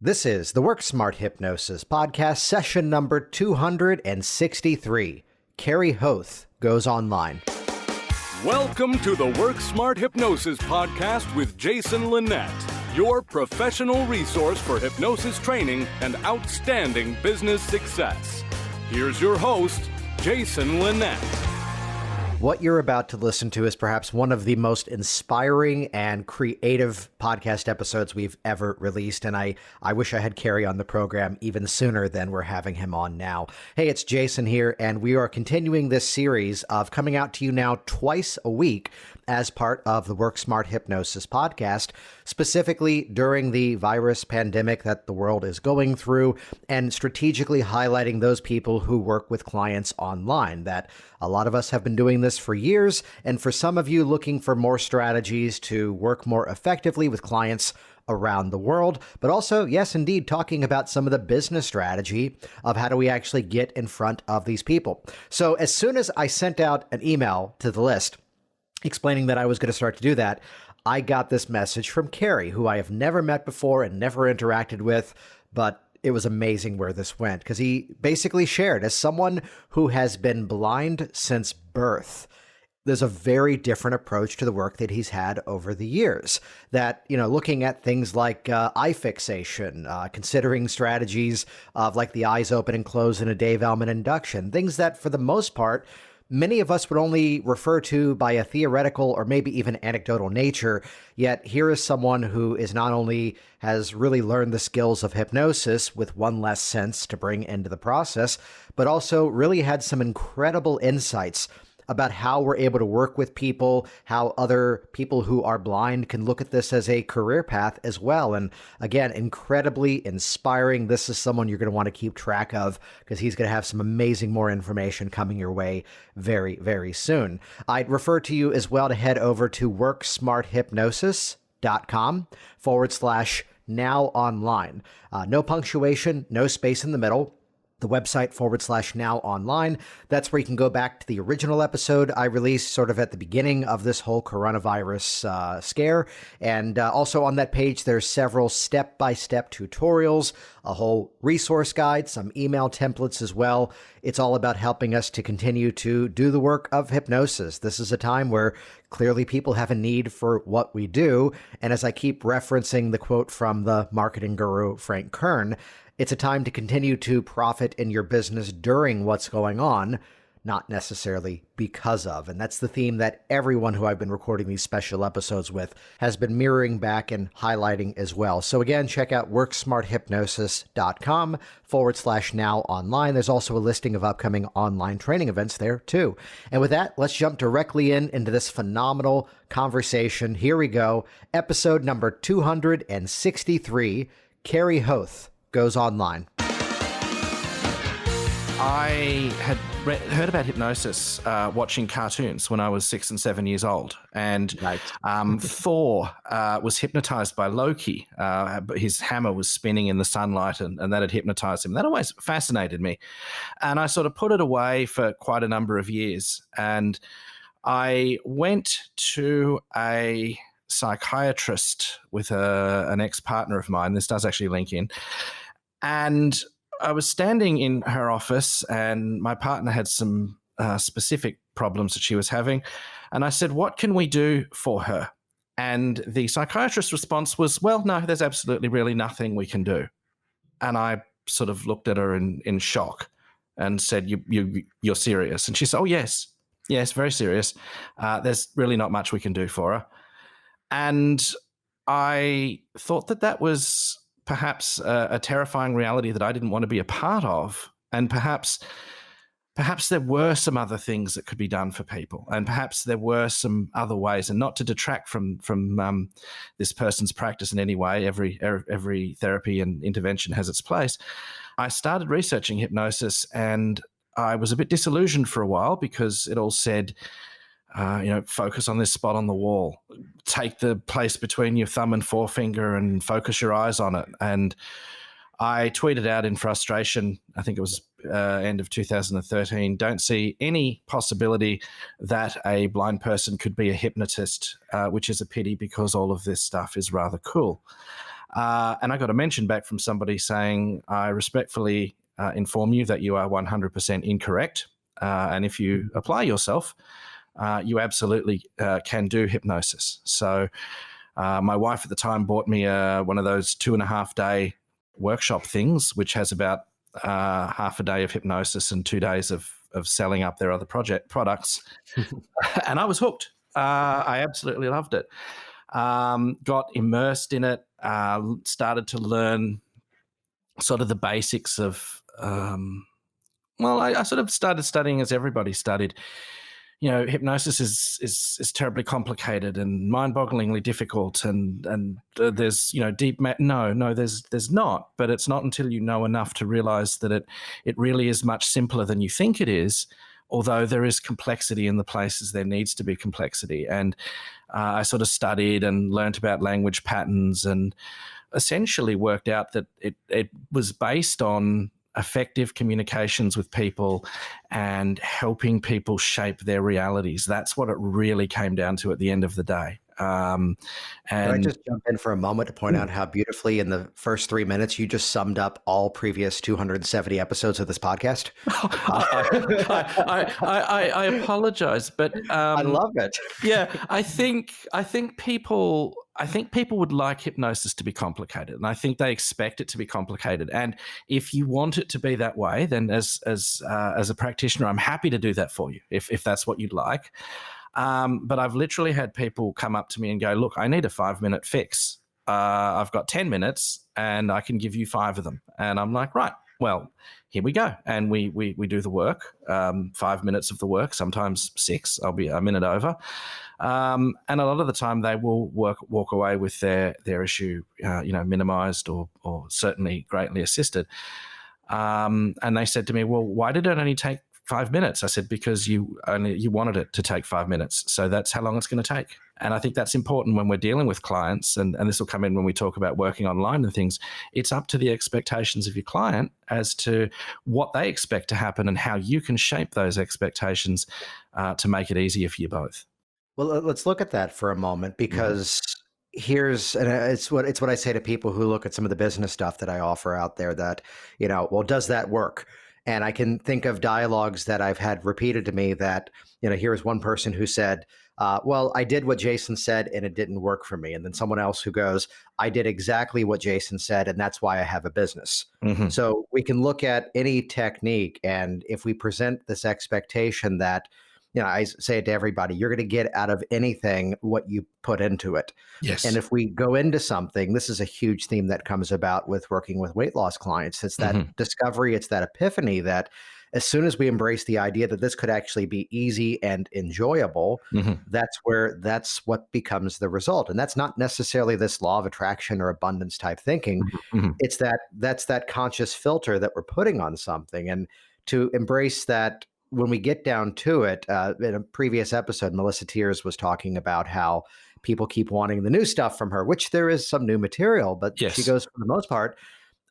This is the Work Smart Hypnosis podcast, session number 263. Kerry Hoath goes online. Welcome to the Work Smart Hypnosis podcast with Jason Linett, your professional resource for hypnosis training and outstanding business success. Here's your host, Jason Linett. What you're about to listen to is perhaps one of the most inspiring and creative podcast episodes we've ever released, and I wish I had Kerry on the program even sooner than we're having him on now. Hey, it's Jason here, and we are continuing this series of coming out to you now twice a week as part of the Work Smart Hypnosis podcast, specifically during the virus pandemic that the world is going through, and strategically highlighting those people who work with clients online. That a lot of us have been doing this for years, and for some of you looking for more strategies to work more effectively with clients around the world, but also, yes, indeed, talking about some of the business strategy of how do we actually get in front of these people. So as soon as I sent out an email to the list explaining that I was going to start to do that, I got this message from Kerry, who I have never met before and never interacted with, but it was amazing where this went, because he basically shared, as someone who has been blind since birth, there's a very different approach to the work that he's had over the years. That, looking at things like eye fixation, considering strategies of like the eyes open and close in a Dave Elman induction, things that for the most part, many of us would only refer to by a theoretical or maybe even anecdotal nature, yet here is someone who is not only has really learned the skills of hypnosis with one less sense to bring into the process, but also really had some incredible insights about how we're able to work with people, how other people who are blind can look at this as a career path as well. And again, incredibly inspiring. This is someone you're going to want to keep track of because he's going to have some amazing more information coming your way very, very soon. I'd refer to you as well to head over to worksmarthypnosis.com/now online. No punctuation, no space in the middle. The website /now online. That's where you can go back to the original episode I released sort of at the beginning of this whole coronavirus scare. And also on that page, there's several step-by-step tutorials, a whole resource guide, some email templates as well. It's all about helping us to continue to do the work of hypnosis. This is a time where clearly people have a need for what we do. And as I keep referencing the quote from the marketing guru, Frank Kern, it's a time to continue to profit in your business during what's going on, not necessarily because of. And that's the theme that everyone who I've been recording these special episodes with has been mirroring back and highlighting as well. So again, check out worksmarthypnosis.com/now online. There's also a listing of upcoming online training events there too. And with that, let's jump directly into this phenomenal conversation. Here we go. Episode number 263, Kerry Hoath goes online. I had heard about hypnosis watching cartoons when I was 6 and 7 years old. And Right. Thor was hypnotized by Loki. His hammer was spinning in the sunlight and that had hypnotized him. That always fascinated me. And I sort of put it away for quite a number of years. And I went to a psychiatrist with an ex-partner of mine. This does actually link in. And I was standing in her office and my partner had some specific problems that she was having. And I said, what can we do for her? And the psychiatrist's response was, well, no, there's absolutely really nothing we can do. And I sort of looked at her in shock and said, you're serious? And she said, oh, yes, very serious. There's really not much we can do for her. And I thought that was perhaps a terrifying reality that I didn't want to be a part of. And perhaps there were some other things that could be done for people. And perhaps there were some other ways, and not to detract from this person's practice in any way. Every therapy and intervention has its place. I started researching hypnosis and I was a bit disillusioned for a while because it all said, focus on this spot on the wall, take the place between your thumb and forefinger and focus your eyes on it. And I tweeted out in frustration, I think it was end of 2013, don't see any possibility that a blind person could be a hypnotist, which is a pity because all of this stuff is rather cool. And I got a mention back from somebody saying, I respectfully inform you that you are 100% incorrect. And if you apply yourself, you absolutely can do hypnosis. So my wife at the time bought me one of those 2.5-day workshop things, which has about half a day of hypnosis and 2 days of selling up their other products. And I was hooked. I absolutely loved it. Got immersed in it, started to learn sort of the basics of, I sort of started studying as everybody studied. Hypnosis is terribly complicated and mind-bogglingly difficult, and there's deep. No, there's not. But it's not until you know enough to realize that it really is much simpler than you think it is. Although there is complexity in the places there needs to be complexity, and I sort of studied and learnt about language patterns, and essentially worked out that it was based on effective communications with people and helping people shape their realities. That's what it really came down to at the end of the day. Can I just jump in for a moment to point out how beautifully in the first 3 minutes you just summed up all previous 270 episodes of this podcast? I apologize, but I love it. Yeah, I think people would like hypnosis to be complicated, and I think they expect it to be complicated. And if you want it to be that way, then as a practitioner, I'm happy to do that for you if that's what you'd like. But I've literally had people come up to me and go, look, I need a 5-minute fix. I've got 10 minutes and I can give you 5 of them. And I'm like, right, well, here we go. And we do the work, 5 minutes of the work, sometimes 6, I'll be a minute over. And a lot of the time they will walk away with their issue, minimized or certainly greatly assisted. And they said to me, well, why did it only take 5 minutes? I said, because you wanted it to take 5 minutes. So that's how long it's going to take. And I think that's important when we're dealing with clients. And this will come in when we talk about working online and things. It's up to the expectations of your client as to what they expect to happen and how you can shape those expectations to make it easier for you both. Well, let's look at that for a moment, because it's what I say to people who look at some of the business stuff that I offer out there, that, well, does that work? And I can think of dialogues that I've had repeated to me that, here's one person who said, well, I did what Jason said and it didn't work for me. And then someone else who goes, I did exactly what Jason said and that's why I have a business. Mm-hmm. So we can look at any technique, and if we present this expectation that, I say it to everybody, you're going to get out of anything what you put into it. Yes. And if we go into something, this is a huge theme that comes about with working with weight loss clients. It's that discovery, it's that epiphany that as soon as we embrace the idea that this could actually be easy and enjoyable, that's what becomes the result. And that's not necessarily this law of attraction or abundance type thinking. It's that's that conscious filter that we're putting on something. And to embrace that, when we get down to it, in a previous episode, Melissa Tiers was talking about how people keep wanting the new stuff from her, which there is some new material, but she goes, for the most part,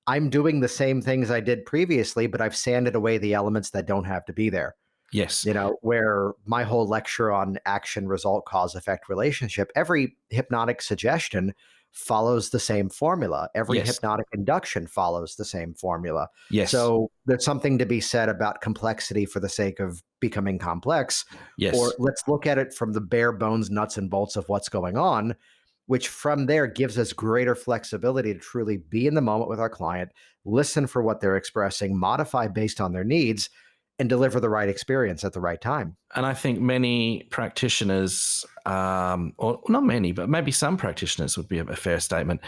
I'm doing the same things I did previously, but I've sanded away the elements that don't have to be there. Yes. Where my whole lecture on action, result, cause, effect relationship, every hypnotic suggestion follows the same formula. Every hypnotic induction follows the same formula. Yes. So there's something to be said about complexity for the sake of becoming complex. Yes. Or let's look at it from the bare bones, nuts and bolts of what's going on, which from there gives us greater flexibility to truly be in the moment with our client, listen for what they're expressing, modify based on their needs, and deliver the right experience at the right time. And I think many practitioners, or not many, but maybe some practitioners would be a fair statement,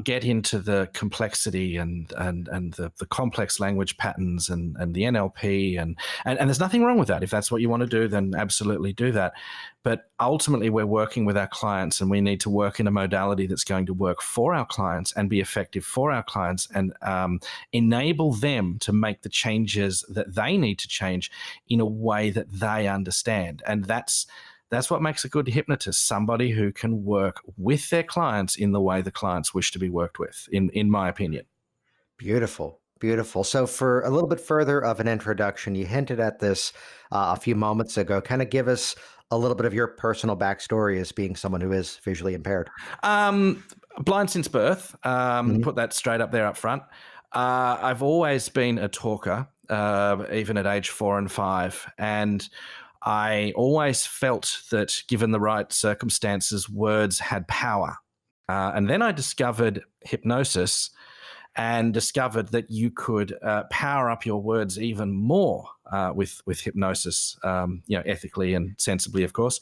get into the complexity and the complex language patterns and the NLP and there's nothing wrong with that. If that's what you want to do, then absolutely do that. But ultimately, we're working with our clients, and we need to work in a modality that's going to work for our clients and be effective for our clients, and enable them to make the changes that they need to change in a way that they understand. And that's what makes a good hypnotist, somebody who can work with their clients in the way the clients wish to be worked with, in my opinion. Beautiful. Beautiful. So for a little bit further of an introduction, you hinted at this a few moments ago. Kind of give us a little bit of your personal backstory as being someone who is visually impaired. Blind since birth. Mhm. Put that straight up there up front. I've always been a talker, even at age 4 and 5. And I always felt that given the right circumstances, words had power. And then I discovered hypnosis and discovered that you could power up your words even more with hypnosis, ethically and sensibly, of course.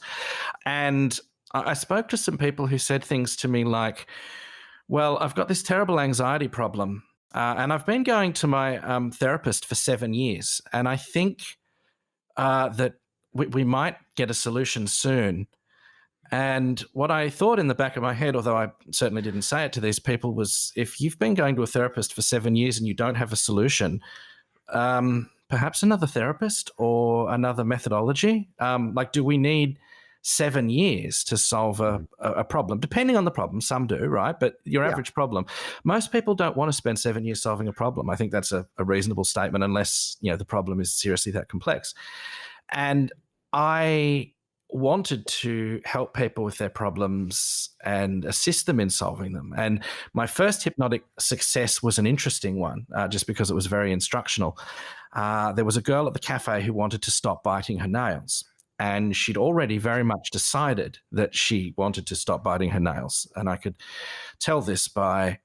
And I spoke to some people who said things to me like, well, I've got this terrible anxiety problem, and I've been going to my therapist for 7 years, and I think that we might get a solution soon. And what I thought in the back of my head, although I certainly didn't say it to these people, was if you've been going to a therapist for 7 years and you don't have a solution, perhaps another therapist or another methodology? Do we need 7 years to solve a problem? Depending on the problem, some do, right? But your average problem, most people don't want to spend 7 years solving a problem. I think that's a reasonable statement, unless the problem is seriously that complex. And I wanted to help people with their problems and assist them in solving them. And my first hypnotic success was an interesting one, just because it was very instructional. There was a girl at the cafe who wanted to stop biting her nails. And she'd already very much decided that she wanted to stop biting her nails. And I could tell this by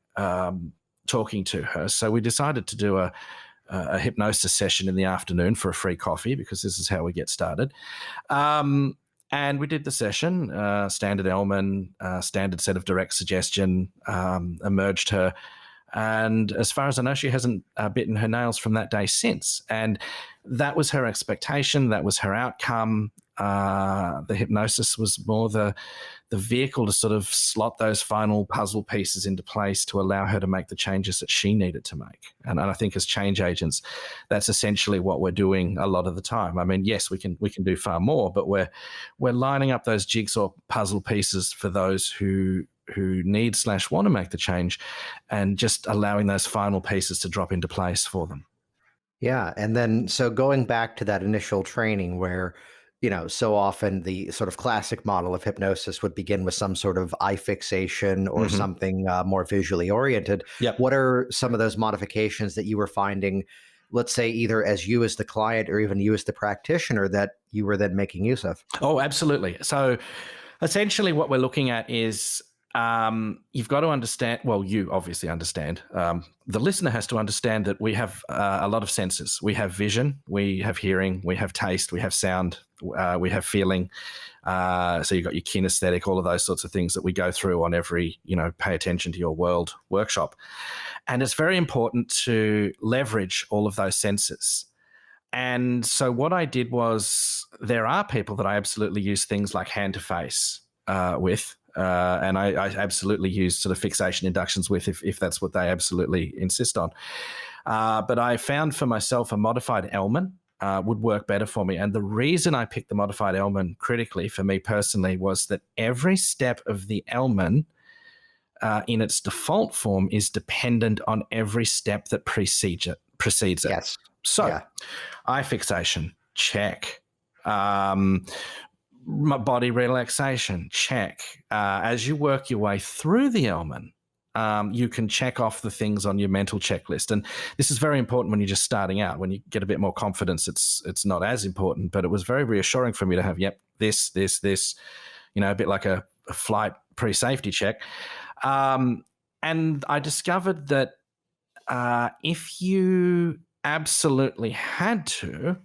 talking to her. So we decided to do a hypnosis session in the afternoon for a free coffee, because this is how we get started. And we did the session, standard Elman, standard set of direct suggestion, emerged her. And as far as I know, she hasn't bitten her nails from that day since. And that was her expectation. That was her outcome. The hypnosis was more the vehicle to sort of slot those final puzzle pieces into place to allow her to make the changes that she needed to make. And I think as change agents, that's essentially what we're doing a lot of the time. I mean, yes, we can do far more, but we're lining up those jigsaw puzzle pieces for those who need / want to make the change, and just allowing those final pieces to drop into place for them. Yeah. And then, so going back to that initial training where, so often the sort of classic model of hypnosis would begin with some sort of eye fixation or something more visually oriented. Yep. What are some of those modifications that you were finding, let's say, either as you as the client or even you as the practitioner, that you were then making use of? Oh, absolutely. So essentially what we're looking at is you've got to understand, well, you obviously understand. The listener has to understand that we have a lot of senses. We have vision, we have hearing, we have taste, we have sound, we have feeling. So you've got your kinesthetic, all of those sorts of things that we go through on every, pay attention to your world workshop. And it's very important to leverage all of those senses. And so what I did was, there are people that I absolutely use things like hand to face with. And I absolutely use sort of fixation inductions with, if that's what they absolutely insist on. But I found for myself a modified Elman would work better for me. And the reason I picked the modified Elman critically for me personally was that every step of the Elman in its default form is dependent on every step that precedes it. Yes. So eye fixation, check. Body relaxation, check. As you work your way through the Elman, you can check off the things on your mental checklist. And this is very important when you're just starting out. When you get a bit more confidence, it's not as important. But it was very reassuring for me to have, this, a bit like a flight pre-safety check. And I discovered that if you absolutely had to,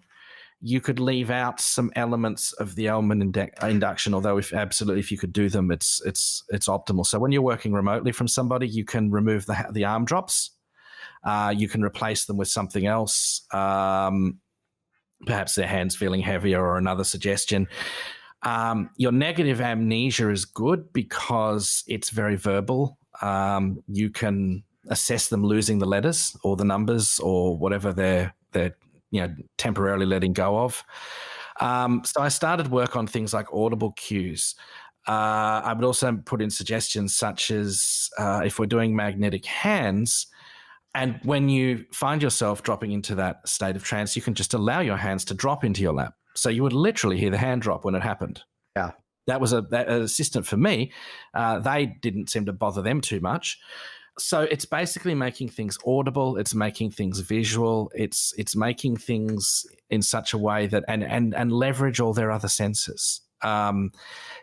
you could leave out some elements of the Elman induction, although if you could do them, it's optimal. So when you're working remotely from somebody, you can remove the arm drops. You can replace them with something else. Perhaps their hands feeling heavier or another suggestion. Your negative amnesia is good because it's very verbal. You can assess them losing the letters or the numbers or whatever they're temporarily letting go of. So I started work on things like audible cues. I would also put in suggestions such as if we're doing magnetic hands, and when you find yourself dropping into that state of trance, you can just allow your hands to drop into your lap. So you would literally hear the hand drop when it happened. Yeah. that was an assistant for me. They didn't seem to bother them too much. So it's basically making things audible. It's making things visual. It's making things in such a way that and leverage all their other senses.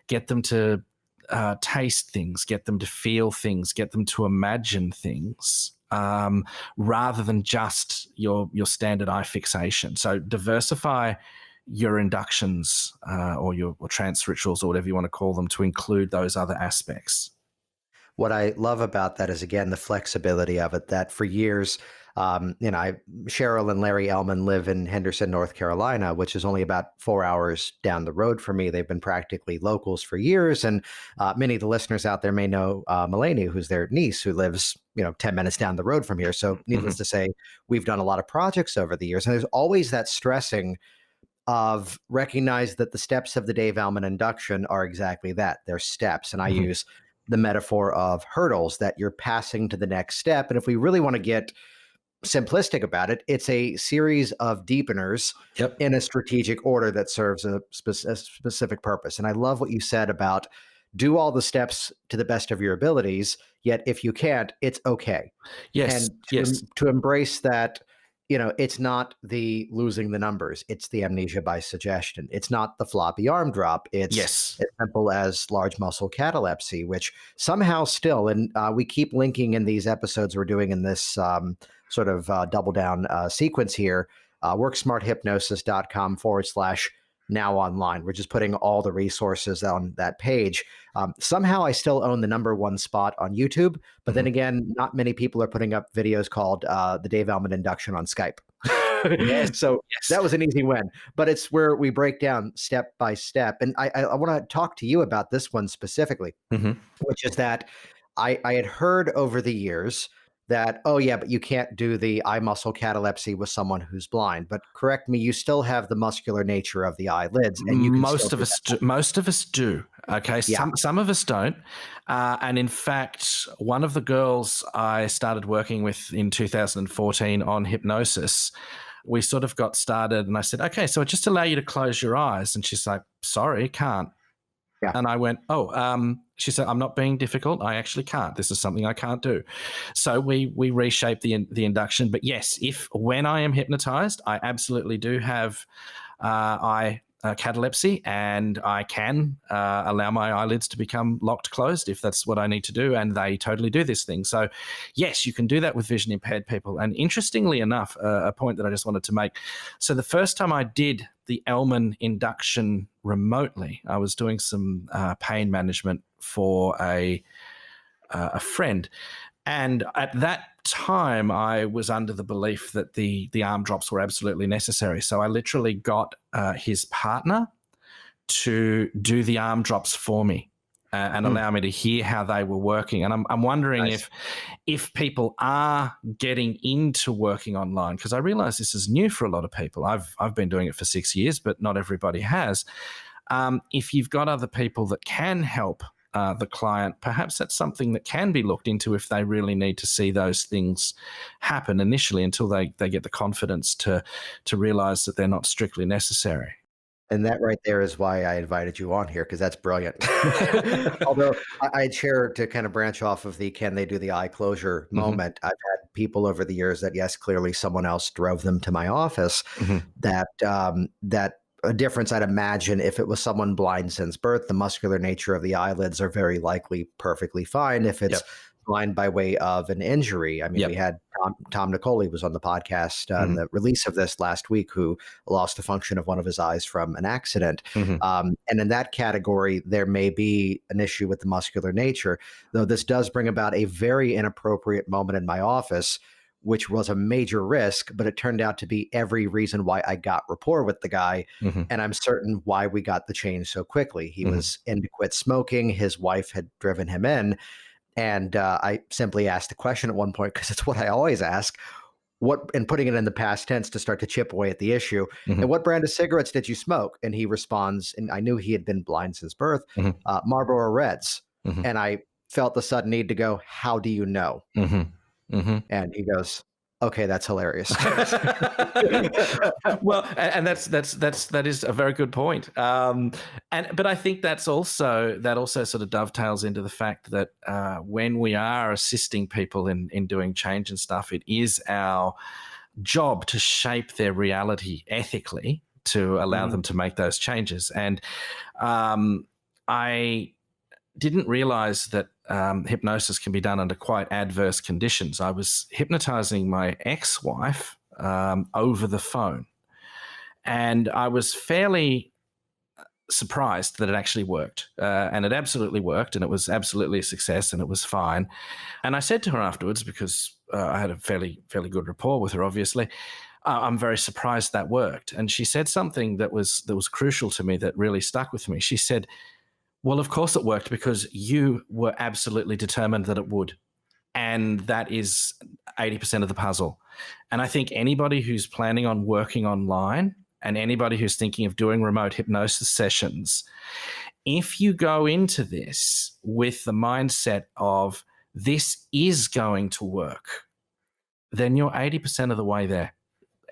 Get them to taste things, get them to feel things, get them to imagine things, rather than just your standard eye fixation. So diversify your inductions or your trance rituals or whatever you want to call them to include those other aspects. What I love about that is, again, the flexibility of it, that for years, Cheryl and Larry Ellman live in Henderson, North Carolina, which is only about 4 hours down the road from me. They've been practically locals for years. And many of the listeners out there may know Melanie, who's their niece, who lives, 10 minutes down the road from here. So needless to say, we've done a lot of projects over the years. And there's always that stressing of recognize that the steps of the Dave Ellman induction are exactly that. They're steps. And I use the metaphor of hurdles that you're passing to the next step. And if we really want to get simplistic about it, it's a series of deepeners in a strategic order that serves a specific purpose. And I love what you said about do all the steps to the best of your abilities, yet if you can't, it's okay. Yes. And to embrace that, it's not the losing the numbers. It's the amnesia by suggestion. It's not the floppy arm drop. It's as simple as large muscle catalepsy, which somehow still, and we keep linking in these episodes we're doing in this sort of double down sequence here, worksmarthypnosis.com/now online. We're just putting all the resources on that page. Somehow I still own the #1 spot on YouTube, but then again, not many people are putting up videos called the Dave Ellman induction on Skype. So that was an easy win, but it's where we break down step by step. And I want to talk to you about this one specifically, which is that I had heard over the years that, oh yeah, but you can't do the eye muscle catalepsy with someone who's blind. But correct me, you still have the muscular nature of the eyelids, and you can most of us do. Okay, some of us don't. And in fact, one of the girls I started working with in 2014 on hypnosis, we sort of got started, and I said, okay, so I just allow you to close your eyes, and she's like, sorry, can't. Yeah. And I went, she said, I'm not being difficult. I actually can't. This is something I can't do. So we reshaped the induction. But yes, when I am hypnotized, I absolutely do have eye catalepsy, and I can allow my eyelids to become locked closed if that's what I need to do. And they totally do this thing. So yes, you can do that with vision impaired people. And interestingly enough, a point that I just wanted to make. So the first time I did the Ellman induction remotely, I was doing some pain management for a friend. And at that time, I was under the belief that the arm drops were absolutely necessary. So I literally got his partner to do the arm drops for me and allow me to hear how they were working. And I'm wondering if people are getting into working online, because I realize this is new for a lot of people. I've been doing it for 6 years, but not everybody has. If you've got other people that can help the client, perhaps that's something that can be looked into if they really need to see those things happen initially until they get the confidence to realize that they're not strictly necessary. And that right there is why I invited you on here, because that's brilliant. Although I'd share, to kind of branch off of the can they do the eye closure moment, I've had people over the years that, yes, clearly someone else drove them to my office, that a difference I'd imagine if it was someone blind since birth, the muscular nature of the eyelids are very likely perfectly fine. If it's blind by way of an injury, I mean, we had Tom Nicoli was on the podcast on the release of this last week, who lost the function of one of his eyes from an accident. And in that category, there may be an issue with the muscular nature, though this does bring about a very inappropriate moment in my office, which was a major risk, but it turned out to be every reason why I got rapport with the guy. And I'm certain why we got the change so quickly. He was in to quit smoking. His wife had driven him in. And I simply asked the question at one point, because it's what I always ask, and putting it in the past tense to start to chip away at the issue. And what brand of cigarettes did you smoke? And he responds, and I knew he had been blind since birth, Marlboro Reds. And I felt the sudden need to go, how do you know? And he goes, Okay, that's hilarious. Well, and that is a very good point. But I think that also sort of dovetails into the fact that when we are assisting people in doing change and stuff, it is our job to shape their reality ethically to allow them to make those changes. And I didn't realize that hypnosis can be done under quite adverse conditions. I was hypnotizing my ex-wife over the phone, and I was fairly surprised that it actually worked. And it absolutely worked, and it was absolutely a success, and it was fine. And I said to her afterwards, because I had a fairly good rapport with her, obviously, I'm very surprised that worked. And she said something that was crucial to me that really stuck with me. She said, well, of course it worked because you were absolutely determined that it would. And that is 80% of the puzzle. And I think anybody who's planning on working online and anybody who's thinking of doing remote hypnosis sessions, if you go into this with the mindset of this is going to work, then you're 80% of the way there.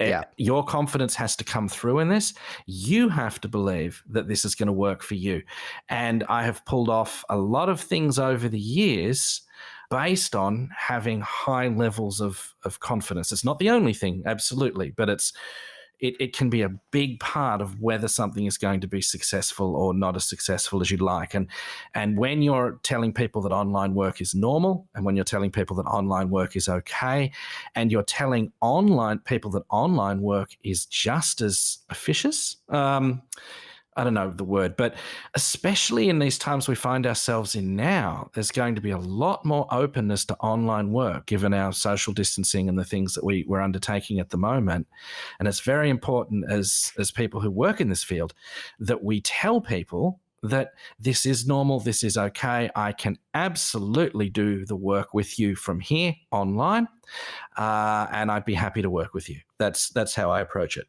Yeah. Your confidence has to come through in this. You have to believe that this is going to work for you. And I have pulled off a lot of things over the years based on having high levels of confidence. It's not the only thing, absolutely, but it can be a big part of whether something is going to be successful or not as successful as you'd like. And when you're telling people that online work is normal, and when you're telling people that online work is okay, and you're telling online people that online work is just as officious, I don't know the word, but especially in these times we find ourselves in now, there's going to be a lot more openness to online work given our social distancing and the things that we're undertaking at the moment. And it's very important as people who work in this field that we tell people that this is normal, this is okay. I can absolutely do the work with you from here online, and I'd be happy to work with you. That's how I approach it.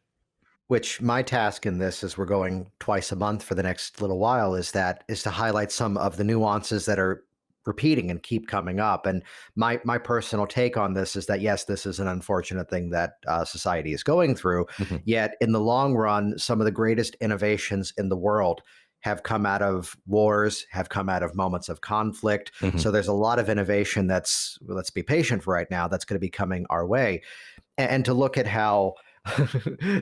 Which my task in this, as we're going twice a month for the next little while, is to highlight some of the nuances that are repeating and keep coming up. And my personal take on this is that, yes, this is an unfortunate thing that society is going through. Yet in the long run, some of the greatest innovations in the world have come out of wars, have come out of moments of conflict. So there's a lot of innovation that's, let's be patient for right now, that's going to be coming our way. And to look at how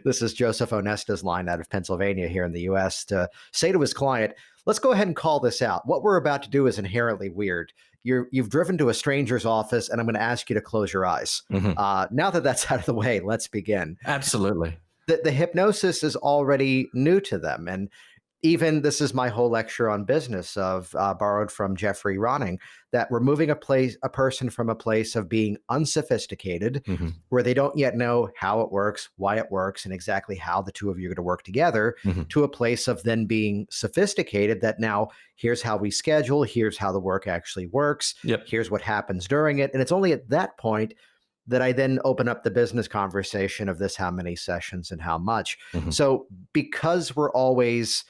this is Joseph Onesta's line out of Pennsylvania here in the U.S. to say to his client, let's go ahead and call this out. What we're about to do is inherently weird. You've driven to a stranger's office, and I'm going to ask you to close your eyes. Now that that's out of the way, let's begin. Absolutely. The hypnosis is already new to them. And even this is my whole lecture on business of borrowed from Jeffrey Ronning, that removing a person from a place of being unsophisticated, where they don't yet know how it works, why it works, and exactly how the two of you are going to work together, to a place of then being sophisticated, that now here's how we schedule, here's how the work actually works, here's what happens during it. And it's only at that point that I then open up the business conversation of this, how many sessions and how much. So because we're always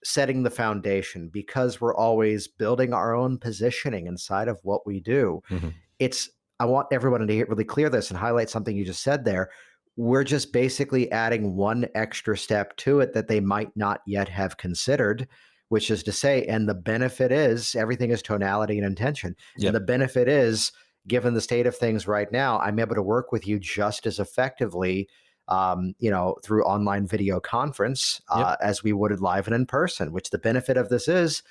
setting the foundation, because we're always building our own positioning inside of what we do, I want everyone to really clear this and highlight something you just said there. We're just basically adding one extra step to it that they might not yet have considered, which is to say, and the benefit is everything is tonality and intention. And the benefit is, given the state of things right now, I'm able to work with you just as effectively through online video conference as we would live and in person, which the benefit of this is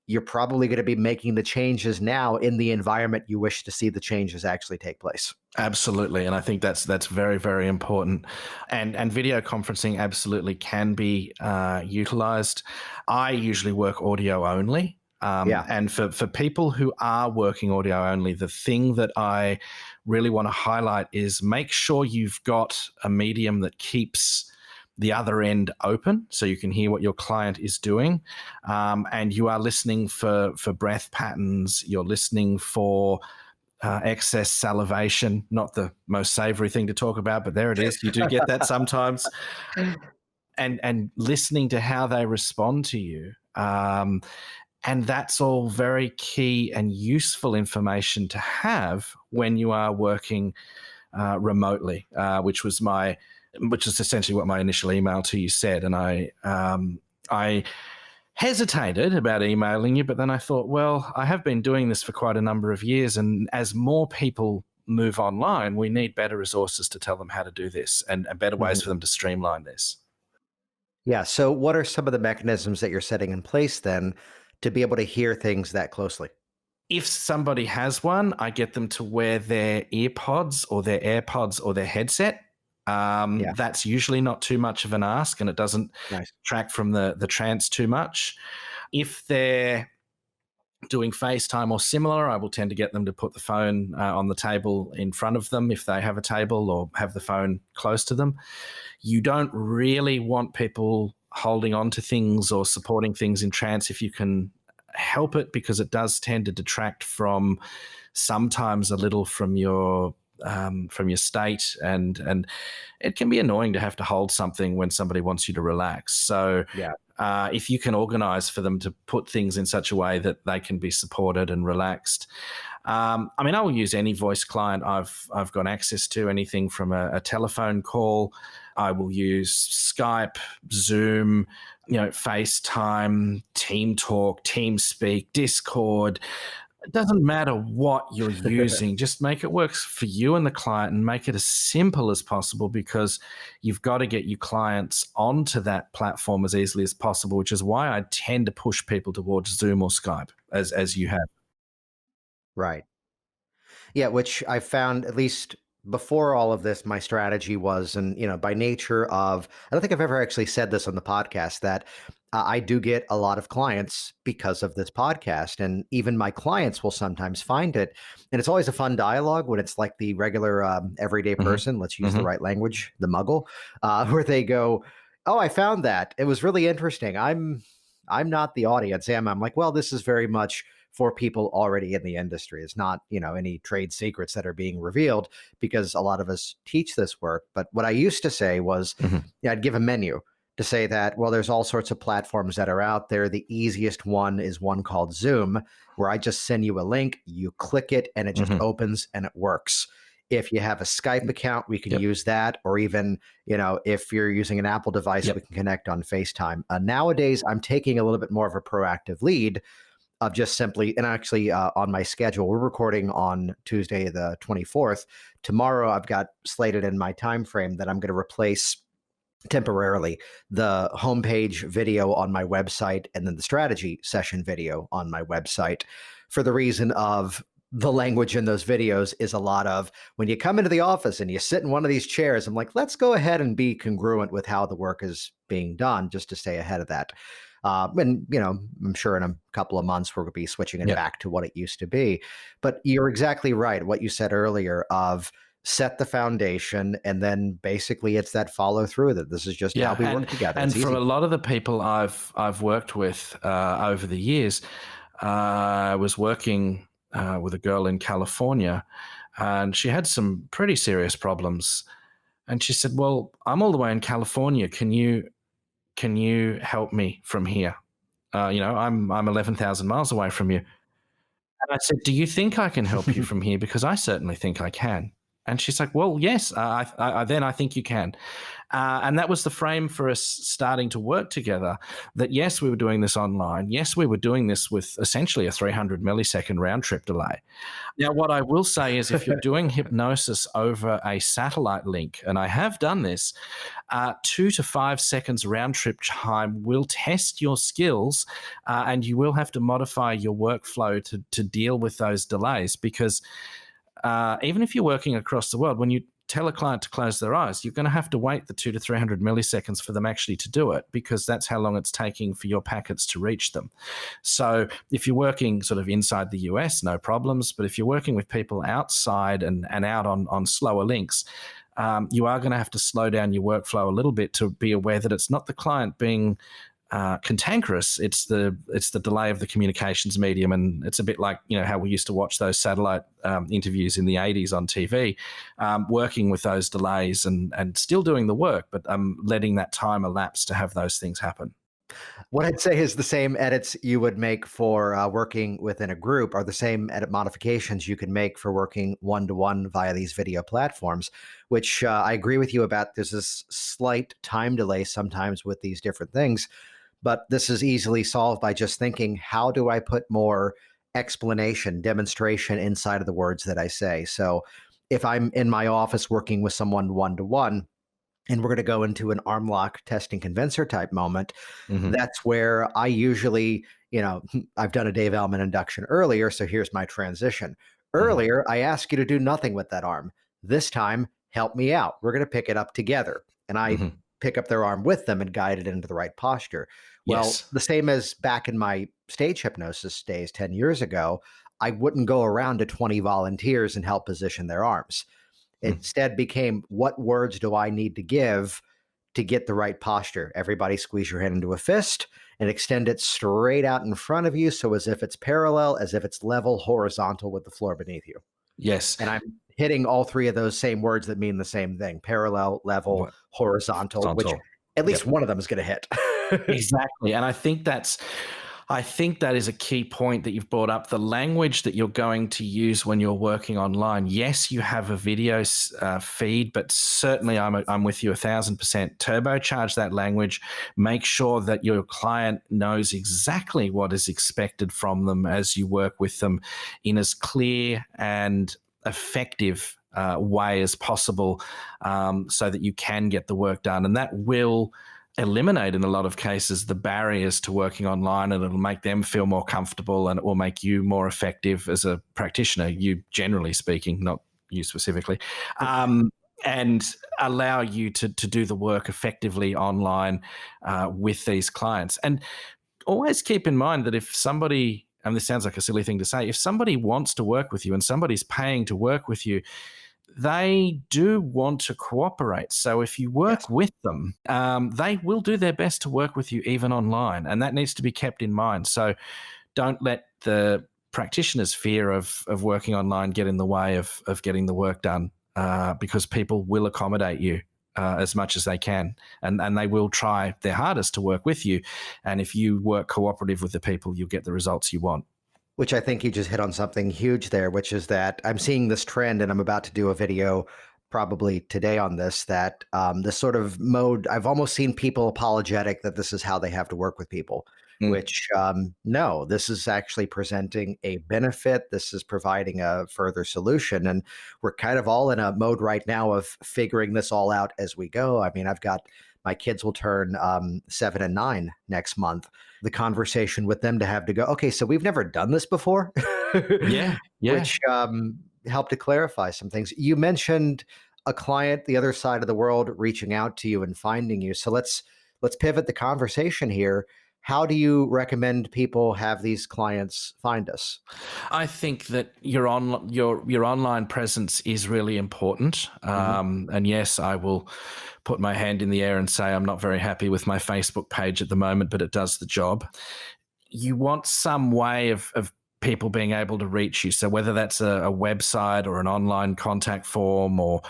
you're probably going to be making the changes now in the environment you wish to see the changes actually take place. Absolutely. And I think that's very, very important. And video conferencing absolutely can be utilized. I usually work audio only. And for people who are working audio only, the thing that I really want to highlight is make sure you've got a medium that keeps the other end open so you can hear what your client is doing. And you are listening for breath patterns. You're listening for excess salivation, not the most savory thing to talk about, but there it is. You do get that sometimes. And listening to how they respond to you. And that's all very key and useful information to have when you are working remotely, which is essentially what my initial email to you said. And I hesitated about emailing you, but then I thought, well, I have been doing this for quite a number of years, and as more people move online, we need better resources to tell them how to do this and better ways for them to streamline this. Yeah. So, what are some of the mechanisms that you're setting in place then to be able to hear things that closely? If somebody has one, I get them to wear their earpods or their AirPods or their headset. Yeah. That's usually not too much of an ask, and it doesn't Nice. track from the trance too much. If they're doing FaceTime or similar, I will tend to get them to put the phone on the table in front of them if they have a table, or have the phone close to them. You don't really want people holding on to things or supporting things in trance if you can help it, because it does tend to detract from sometimes a little from your state, and it can be annoying to have to hold something when somebody wants you to relax. So Yeah. if you can organize for them to put things in such a way that they can be supported and relaxed. I will use any voice client I've got access to, anything from a telephone call. I will use Skype, Zoom, FaceTime, Team Talk, TeamSpeak, Discord. It doesn't matter what you're using. Just make it work for you and the client, and make it as simple as possible, because you've got to get your clients onto that platform as easily as possible, which is why I tend to push people towards Zoom or Skype, as you have. Right. Yeah, which I found, at least before all of this, my strategy was, and by nature of, I don't think I've ever actually said this on the podcast, that I do get a lot of clients because of this podcast, and even my clients will sometimes find it, and it's always a fun dialogue when it's like the regular everyday person. Let's use the right language, the muggle, where they go, "Oh, I found that. It was really interesting. I'm not the audience, am I?" I'm like, well, this is very much for people already in the industry. It's not, any trade secrets that are being revealed, because a lot of us teach this work. But what I used to say was, I'd give a menu to say that, well, there's all sorts of platforms that are out there. The easiest one is one called Zoom, where I just send you a link, you click it, and it just opens and it works. If you have a Skype account, we can use that. Or even, if you're using an Apple device, we can connect on FaceTime. Nowadays, I'm taking a little bit more of a proactive lead of just simply, and actually on my schedule, we're recording on Tuesday, the 24th. Tomorrow, I've got slated in my time frame that I'm going to replace temporarily the homepage video on my website and then the strategy session video on my website, for the reason of the language in those videos is a lot of, when you come into the office and you sit in one of these chairs, I'm like, let's go ahead and be congruent with how the work is being done, just to stay ahead of that. And, I'm sure in a couple of months, we're going to be switching it back to what it used to be. But you're exactly right. What you said earlier of set the foundation, and then basically it's that follow through, that this is just how we work together. And it's for easy. a lot of the people I've worked with over the years, I was working with a girl in California, and she had some pretty serious problems. And she said, well, I'm all the way in California. Can you help me from here? I'm 11,000 miles away from you. And I said, do you think I can help you from here? Because I certainly think I can. And she's like, well, yes, I think you can. And that was the frame for us starting to work together, that yes, we were doing this online. Yes, we were doing this with essentially a 300 millisecond round trip delay. Now, what I will say is, if you're doing hypnosis over a satellite link, and I have done this, 2 to 5 seconds round trip time will test your skills, and you will have to modify your workflow to deal with those delays, because even if you're working across the world, when you tell a client to close their eyes, you're going to have to wait the 200 to 300 milliseconds for them actually to do it, because that's how long it's taking for your packets to reach them. So if you're working sort of inside the US, no problems. But if you're working with people outside and out on slower links, you are going to have to slow down your workflow a little bit to be aware that it's not the client being cantankerous, it's the delay of the communications medium. And it's a bit like how we used to watch those satellite interviews in the 80s on TV, working with those delays and still doing the work, but letting that time elapse to have those things happen. What I'd say is the same edits you would make for working within a group are the same edit modifications you can make for working one-to-one via these video platforms, which I agree with you about. There's this slight time delay sometimes with these different things, but this is easily solved by just thinking, how do I put more explanation, demonstration inside of the words that I say? So if I'm in my office working with someone one-to-one, and we're going to go into an arm lock testing convincer type moment, Mhm. that's where I usually, I've done a Dave Elman induction earlier, so here's my transition. Mhm. Earlier, I asked you to do nothing with that arm. This time, help me out. We're going to pick it up together. And I Mhm. pick up their arm with them and guide it into the right posture. Well, Yes. the same as back in my stage hypnosis days 10 years ago, I wouldn't go around to 20 volunteers and help position their arms. Mm. Instead became, what words do I need to give to get the right posture? Everybody squeeze your hand into a fist and extend it straight out in front of you. So as if it's parallel, as if it's level, horizontal with the floor beneath you. Yes. And I'm hitting all three of those same words that mean the same thing: parallel, level, What horizontal, which frontal. at Yep. least one of them is going to hit. Exactly. And I think that is a key point that you've brought up. The language that you're going to use when you're working online. Yes, you have a video feed, but certainly I'm with you 1,000%. Turbocharge that language. Make sure that your client knows exactly what is expected from them as you work with them in as clear and effective way as possible, so that you can get the work done. And that will eliminate in a lot of cases the barriers to working online, and it'll make them feel more comfortable, and it will make you more effective as a practitioner, you generally speaking, not you specifically, and allow you to do the work effectively online with these clients. And always keep in mind that if somebody, and this sounds like a silly thing to say, if somebody wants to work with you and somebody's paying to work with you, they do want to cooperate. So if you Yes. work with them, they will do their best to work with you even online. And that needs to be kept in mind. So don't let the practitioner's fear of working online get in the way of getting the work done, because people will accommodate you as much as they can. And they will try their hardest to work with you. And if you work cooperative with the people, you'll get the results you want. Which I think you just hit on something huge there, which is that I'm seeing this trend, and I'm about to do a video probably today on this, that this sort of mode, I've almost seen people apologetic that this is how they have to work with people, Mm. which no, this is actually presenting a benefit. This is providing a further solution. And we're kind of all in a mode right now of figuring this all out as we go. I mean, I've got my kids will turn 7 and 9 next month. The conversation with them to have to go, okay, so we've never done this before, Yeah, yeah. which helped to clarify some things. You mentioned a client the other side of the world reaching out to you and finding you. So let's pivot the conversation here. How do you recommend people have these clients find us? I think that your online presence is really important. Mhm. And yes, I will put my hand in the air and say I'm not very happy with my Facebook page at the moment, but it does the job. You want some way of people being able to reach you. So whether that's a website or an online contact form or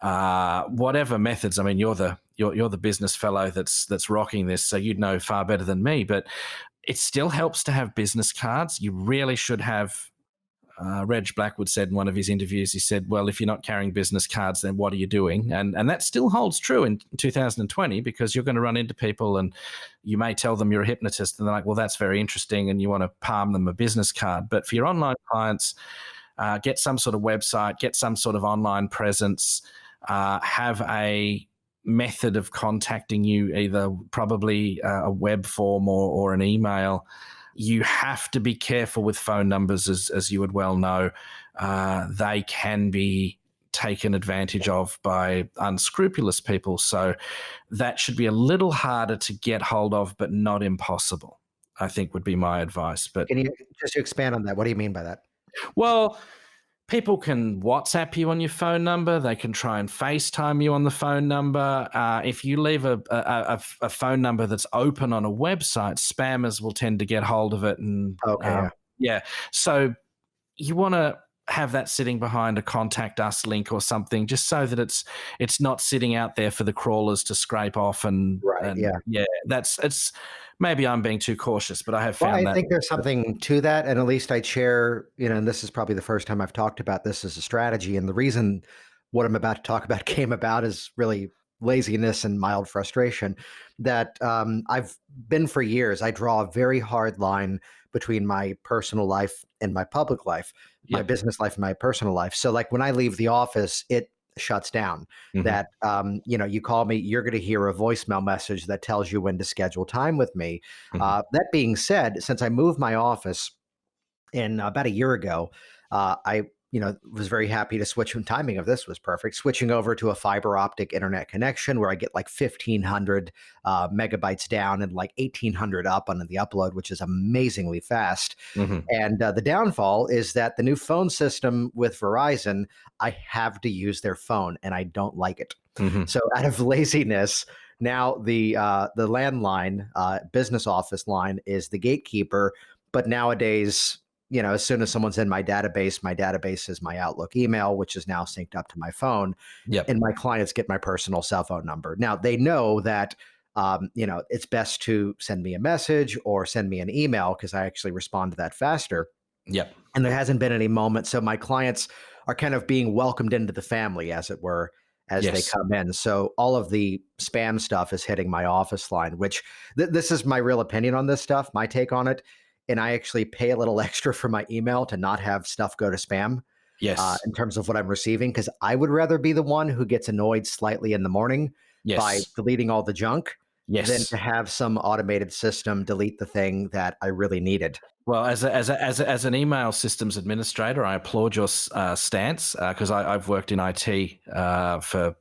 whatever methods. I mean, you're the business fellow that's rocking this, so you'd know far better than me. But it still helps to have business cards. You really should have. Reg Blackwood said in one of his interviews, he said, well, if you're not carrying business cards, then what are you doing? And that still holds true in 2020, because you're going to run into people and you may tell them you're a hypnotist and they're like, well, that's very interesting, and you want to palm them a business card. But for your online clients, get some sort of website, get some sort of online presence, have a method of contacting you, either probably a web form or an email. You have to be careful with phone numbers, as you would well know. They can be taken advantage of by unscrupulous people. So that should be a little harder to get hold of, but not impossible, I think would be my advice. But Can you just expand on that? What do you mean by that? well, people can WhatsApp you on your phone number. They can try and FaceTime you on the phone number. If you leave a phone number that's open on a website, spammers will tend to get hold of it. And Okay, yeah. yeah, so you want to have that sitting behind a contact us link or something, just so that it's not sitting out there for the crawlers to scrape off. And Right. Yeah. yeah, it's maybe I'm being too cautious, but I have Well, found I that. think there's something to that. And at least I'd share, and this is probably the first time I've talked about this as a strategy. And the reason what I'm about to talk about came about is really laziness and mild frustration that I've been for years. I draw a very hard line between my personal life and my public life, my Yep. business life and my personal life. So like when I leave the office, it shuts down. Mhm. That you call me, you're going to hear a voicemail message that tells you when to schedule time with me. Mhm. That being said, since I moved my office in about a year ago, I was very happy to switch. And timing of this was perfect. Switching over to a fiber optic internet connection where I get like 1,500 megabytes down and like 1,800 up on the upload, which is amazingly fast. Mhm. And the downfall is that the new phone system with Verizon, I have to use their phone, and I don't like it. Mhm. So out of laziness, now the landline business office line is the gatekeeper. But nowadays, as soon as someone's in my database is my Outlook email, which is now synced up to my phone, Yep. and my clients get my personal cell phone number. Now they know that it's best to send me a message or send me an email because I actually respond to that faster. Yep. And there hasn't been any moment. So my clients are kind of being welcomed into the family, as it were, as they Yes. come in. So all of the spam stuff is hitting my office line, which this is my real opinion on this stuff, my take on it. And I actually pay a little extra for my email to not have stuff go to spam Yes. in terms of what I'm receiving, because I would rather be the one who gets annoyed slightly in the morning by Yes. deleting all the junk than Yes. to have some automated system delete the thing that I really needed. Well, as an email systems administrator, I applaud your stance because I've worked in IT for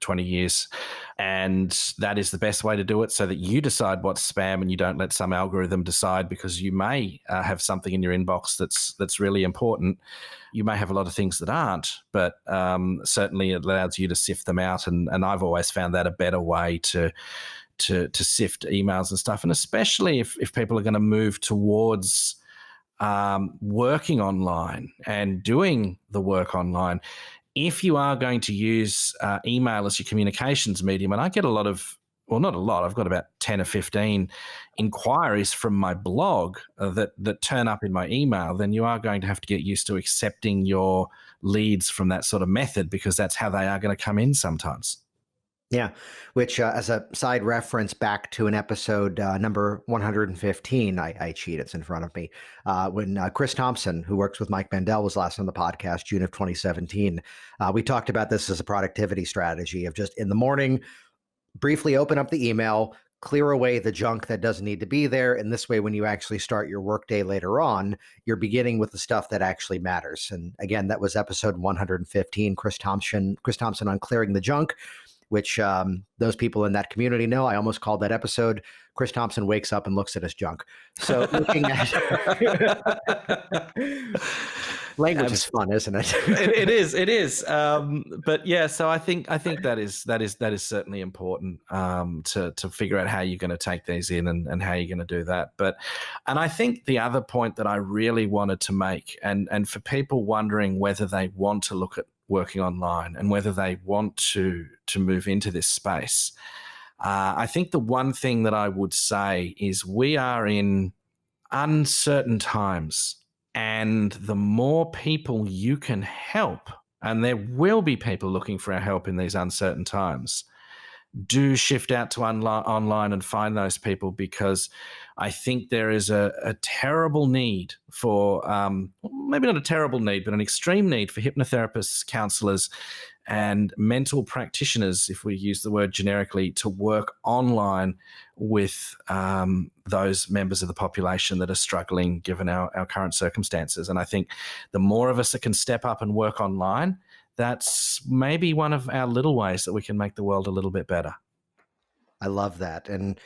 20 years, and that is the best way to do it, so that you decide what's spam and you don't let some algorithm decide, because you may have something in your inbox that's really important. You may have a lot of things that aren't, but certainly it allows you to sift them out, and I've always found that a better way to sift emails and stuff. And especially if people are going to move towards working online and doing the work online, if you are going to use email as your communications medium, and I get a lot of, well, not a lot, I've got about 10 or 15 inquiries from my blog that turn up in my email, then you are going to have to get used to accepting your leads from that sort of method, because that's how they are going to come in sometimes. Yeah, which as a side reference back to an episode number 115, I cheat, it's in front of me, when Chris Thompson, who works with Mike Mandel, was last on the podcast, June of 2017. We talked about this as a productivity strategy of just in the morning, briefly open up the email, clear away the junk that doesn't need to be there. And this way, when you actually start your workday later on, you're beginning with the stuff that actually matters. And again, that was episode 115, Chris Thompson on clearing the junk, which those people in that community know. I almost called that episode Chris Thompson Wakes Up and Looks at His Junk. So looking at language is fun, isn't it? It is. But yeah, so I think that is certainly important to figure out how you're going to take these in and how you're going to do that. And I think the other point that I really wanted to make, and for people wondering whether they want to look at working online and whether they want to move into this space, I think the one thing that I would say is we are in uncertain times, and the more people you can help, and there will be people looking for our help in these uncertain times, do shift out to online and find those people, because I think there is a terrible need for, maybe not a terrible need, but an extreme need for hypnotherapists, counselors, and mental practitioners, if we use the word generically, to work online with those members of the population that are struggling given our current circumstances. And I think the more of us that can step up and work online, that's maybe one of our little ways that we can make the world a little bit better. I love that. And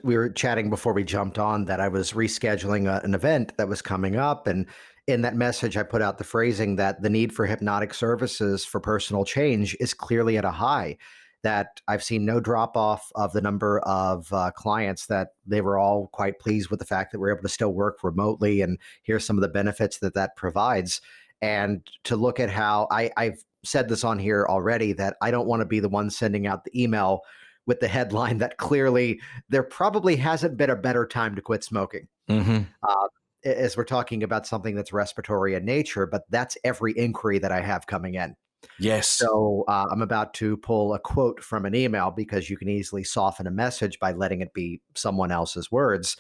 we were chatting before we jumped on that I was rescheduling an event that was coming up. And in that message, I put out the phrasing that the need for hypnotic services for personal change is clearly at a high, that I've seen no drop off of the number of clients, that they were all quite pleased with the fact that we're able to still work remotely. And here's some of the benefits that provides. and to look at how I've said this on here already, that I don't want to be the one sending out the email with the headline that clearly there probably hasn't been a better time to quit smoking. Mm-hmm. Uh, as we're talking about something that's respiratory in nature, but that's every inquiry that I have coming in. Yes. So I'm about to pull a quote from an email because you can easily soften a message by letting it be someone else's words.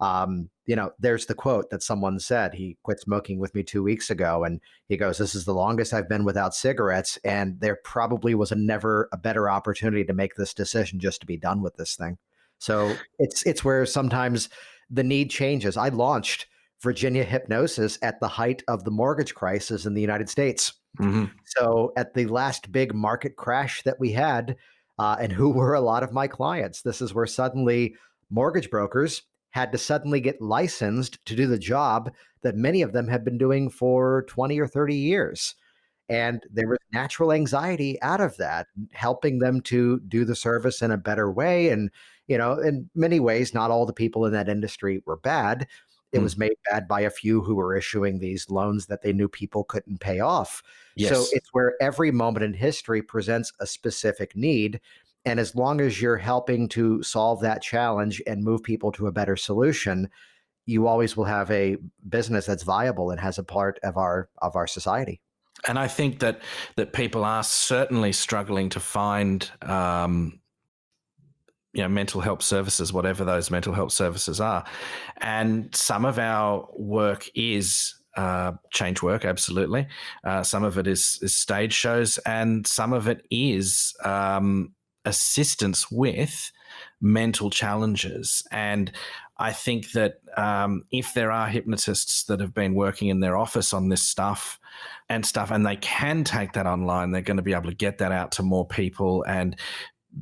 There's the quote that someone said. He quit smoking with me 2 weeks ago, and he goes, "This is the longest I've been without cigarettes, and there probably was never a better opportunity to make this decision just to be done with this thing." So it's where sometimes the need changes. I launched Virginia Hypnosis at the height of the mortgage crisis in the United States. Mm-hmm. So at the last big market crash that we had, and who were a lot of my clients, this is where suddenly mortgage brokers had to suddenly get licensed to do the job that many of them had been doing for 20 or 30 years. And there was natural anxiety out of that, helping them to do the service in a better way. And, in many ways, not all the people in that industry were bad. It was made bad by a few who were issuing these loans that they knew people couldn't pay off. So Yes. it's where every moment in history presents a specific need. And as long as you're helping to solve that challenge and move people to a better solution, you always will have a business that's viable and has a part of our society. And I think that people are certainly struggling to find mental health services, whatever those mental health services are. And some of our work is change work, absolutely. Some of it is stage shows, and some of it is assistance with mental challenges. And I think that if there are hypnotists that have been working in their office on this stuff, and they can take that online, they're going to be able to get that out to more people. And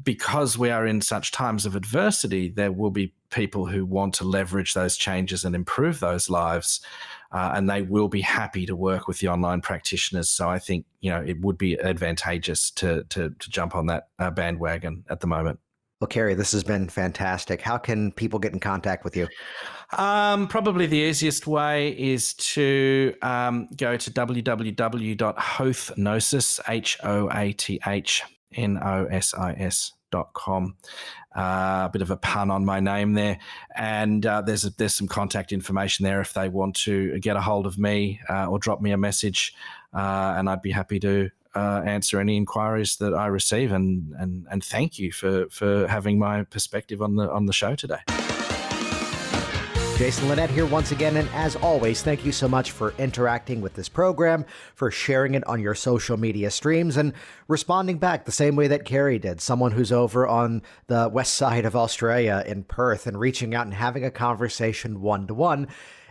because we are in such times of adversity, there will be people who want to leverage those changes and improve those lives, and they will be happy to work with the online practitioners. So I think it would be advantageous to jump on that bandwagon at the moment. Well, Kerry, this has been fantastic. How can people get in contact with you? Probably the easiest way is to go to www.hoathnosis, HOATHNOSIS.com. A bit of a pun on my name there. And there's some contact information there if they want to get a hold of me or drop me a message, and I'd be happy to answer any inquiries that I receive. And thank you for having my perspective on the show today. Jason Linett here once again, and as always, thank you so much for interacting with this program, for sharing it on your social media streams, and responding back the same way that Kerry did, someone who's over on the west side of Australia in Perth, and reaching out and having a conversation one-to-one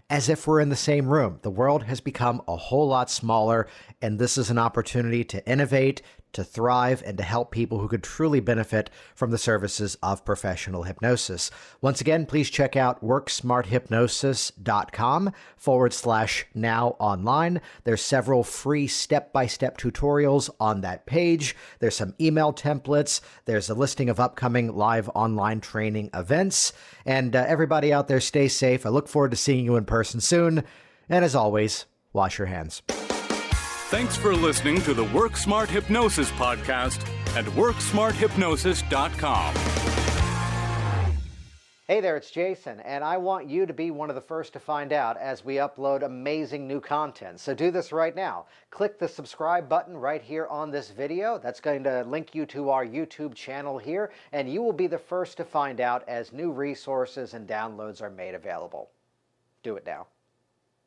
as if we're in the same room. The world has become a whole lot smaller, and this is an opportunity to innovate, to thrive, and to help people who could truly benefit from the services of professional hypnosis. Once again, please check out worksmarthypnosis.com/now online. There's several free step-by-step tutorials on that page. There's some email templates. There's a listing of upcoming live online training events. And everybody out there, stay safe. I look forward to seeing you in person soon. And as always, wash your hands. Thanks for listening to the Work Smart Hypnosis podcast at worksmarthypnosis.com. Hey there, it's Jason, and I want you to be one of the first to find out as we upload amazing new content. So do this right now. Click the subscribe button right here on this video. That's going to link you to our YouTube channel here, and you will be the first to find out as new resources and downloads are made available. Do it now.